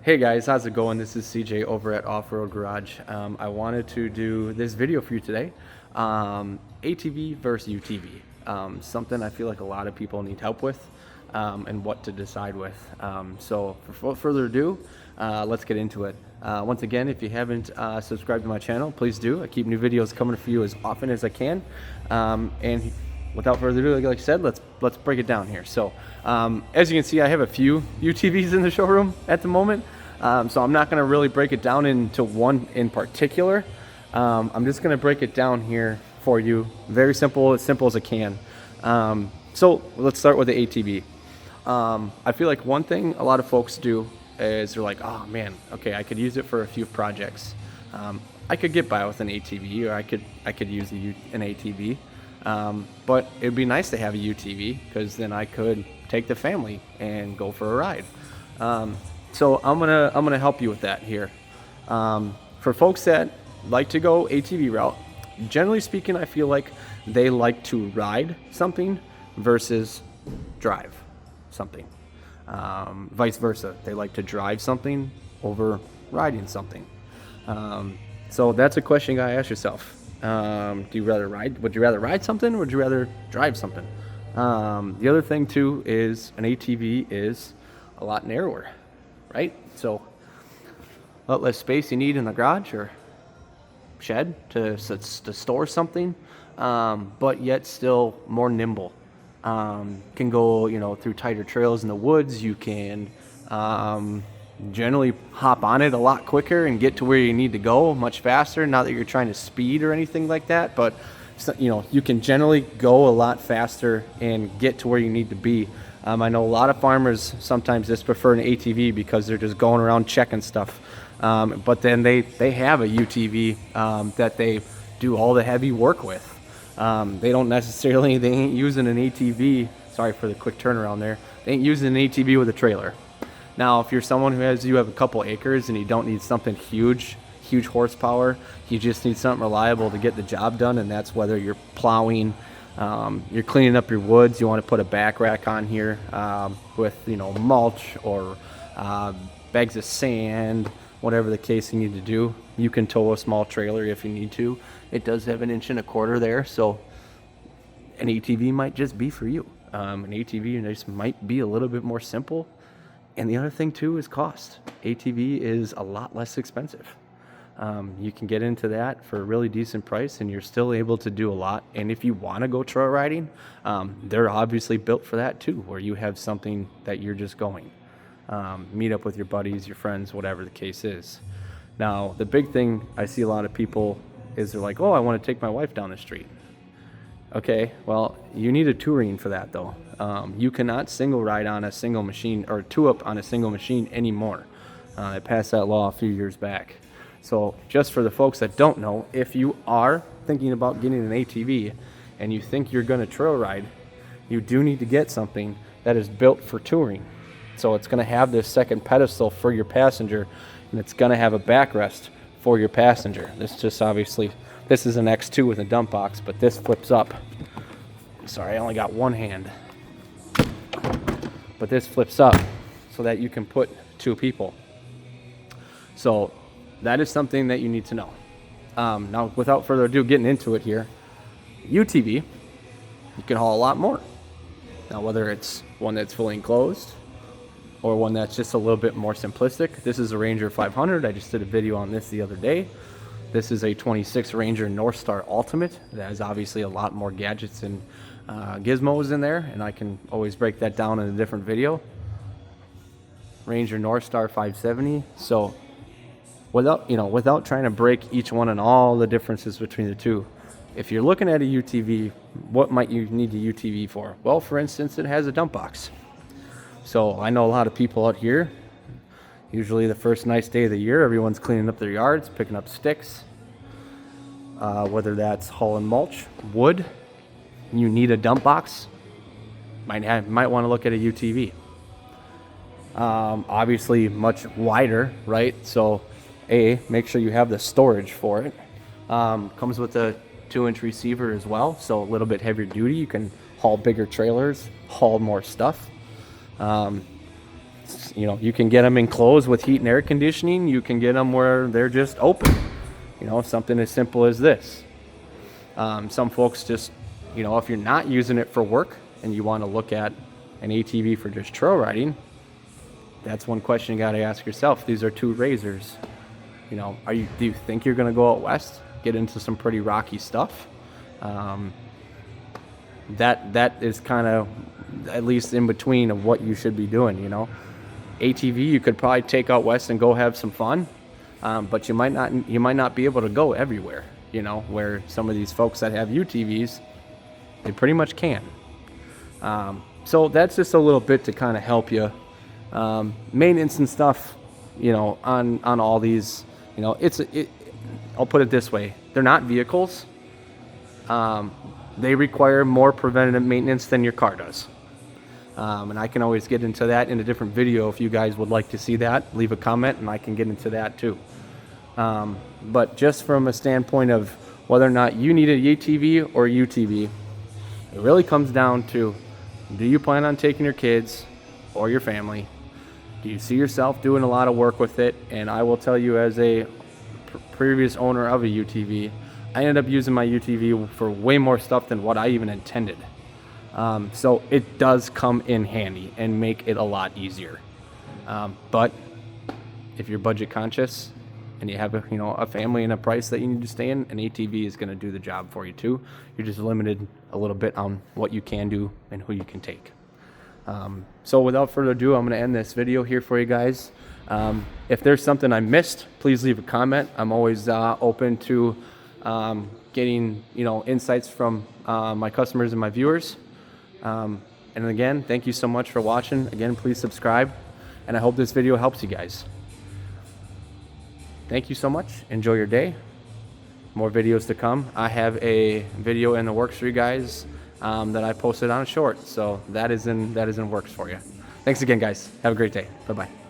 Hey guys, how's it going? This is CJ over at Off-Road Garage. I wanted to do this video for you today. ATV versus UTV. Something I feel like a lot of people need help with and what to decide with. So without further ado, let's get into it. Once again, if you haven't subscribed to my channel, please do. I keep new videos coming for you as often as I can. And without further ado, like I said, let's break it down here. So as you can see, I have a few UTVs in the showroom at the moment. So I'm not going to really break it down into one in particular. I'm just going to break it down here for you. Very simple, as simple as I can. So let's start with the ATV. I feel like one thing a lot of folks do is they're like, oh man, okay, I could use it for a few projects. I could get by with an ATV, or I could use an ATV. But it'd be nice to have a UTV because then I could take the family and go for a ride. So I'm gonna help you with that here. For folks that like to go ATV route, generally speaking, I feel like they like to ride something versus drive something. Vice versa, they like to drive something over riding something. So that's a question you gotta ask yourself. Would you rather ride something, or would you rather drive something? The other thing too is an ATV is a lot narrower, right? So a lot less space you need in the garage or shed to store something, but yet still more nimble. Can go, through tighter trails in the woods. You can generally hop on it a lot quicker and get to where you need to go much faster. Not that you're trying to speed or anything like that, but you can generally go a lot faster and get to where you need to be. I know a lot of farmers sometimes just prefer an ATV because they're just going around checking stuff. But then they have a UTV that they do all the heavy work with. They ain't using an ATV. Sorry for the quick turnaround there. They ain't using an ATV with a trailer. Now, if you're someone who you have a couple acres and you don't need something huge horsepower, you just need something reliable to get the job done, and that's whether you're plowing, you're cleaning up your woods, you want to put a back rack on here with mulch or bags of sand, whatever the case you need to do. You can tow a small trailer if you need to. It does have 1 1/4 inches there, so an ATV might just be for you. An ATV just might be a little bit more simple. And the other thing too is cost. ATV is a lot less expensive. You can get into that for a really decent price and you're still able to do a lot. And if you want to go trail riding, they're obviously built for that too, where you have something that you're just going. Meet up with your buddies, your friends, whatever the case is. Now, the big thing I see a lot of people is they're like, oh, I want to take my wife down the street. Okay, well, you need a touring for that though. You cannot single ride on a single machine or two up on a single machine anymore. They passed that law a few years back. So just for the folks that don't know, if you are thinking about getting an ATV and you think you're going to trail ride, you do need to get something that is built for touring. So it's going to have this second pedestal for your passenger, and it's going to have a backrest for your passenger. This is an X2 with a dump box, but this flips up. Sorry, I only got one hand. But this flips up so that you can put 2 people. So that is something that you need to know. Now, without further ado, getting into it here, UTV, you can haul a lot more. Now, whether it's one that's fully enclosed or one that's just a little bit more simplistic. This is a Ranger 500. I just did a video on this the other day. This is a 26 Ranger North Star Ultimate. That has obviously a lot more gadgets and gizmos in there, and I can always break that down in a different video. Ranger North Star 570. So without trying to break each one and all the differences between the two, if you're looking at a UTV, what might you need a UTV for? Well, for instance, it has a dump box. So I know a lot of people out here, usually the first nice day of the year, everyone's cleaning up their yards, picking up sticks, whether that's hauling mulch, wood. You need a dump box, might want to look at a UTV. Obviously much wider, right? So make sure you have the storage for it. Comes with a 2-inch receiver as well, so a little bit heavier duty. You can haul bigger trailers, haul more stuff. You know, you can get them enclosed with heat and air conditioning. You can get them where they're just open. You know, something as simple as this. Some folks just, you know, if you're not using it for work and you want to look at an ATV for just trail riding, that's one question you got to ask yourself. These are two razors. You know, do you think you're going to go out west, get into some pretty rocky stuff? That is kind of at least in between of what you should be doing. You know, ATV you could probably take out west and go have some fun, but you might not be able to go everywhere. You know, where some of these folks that have UTVs, they pretty much can. So that's just a little bit to kind of help you. Maintenance and stuff, you know, on all these, you know, I'll put it this way. They're not vehicles. They require more preventative maintenance than your car does. And I can always get into that in a different video if you guys would like to see that. Leave a comment and I can get into that too. But just from a standpoint of whether or not you need an ATV or UTV, it really comes down to, do you plan on taking your kids or your family? Do you see yourself doing a lot of work with it? And I will tell you, as a previous owner of a UTV, I ended up using my UTV for way more stuff than what I even intended. So it does come in handy and make it a lot easier. But if you're budget conscious and you have a family and a price that you need to stay in, an ATV is going to do the job for you too. You're just limited a little bit on what you can do and who you can take. So without further ado, I'm going to end this video here for you guys. If there's something I missed, please leave a comment. I'm always open to getting insights from my customers and my viewers. And again, thank you so much for watching. Again, please subscribe, and I hope this video helps you guys. Thank you so much. Enjoy your day. More videos to come. I have a video in the works for you guys that I posted on a short, so that is in works for you. Thanks again, guys. Have a great day. Bye-bye.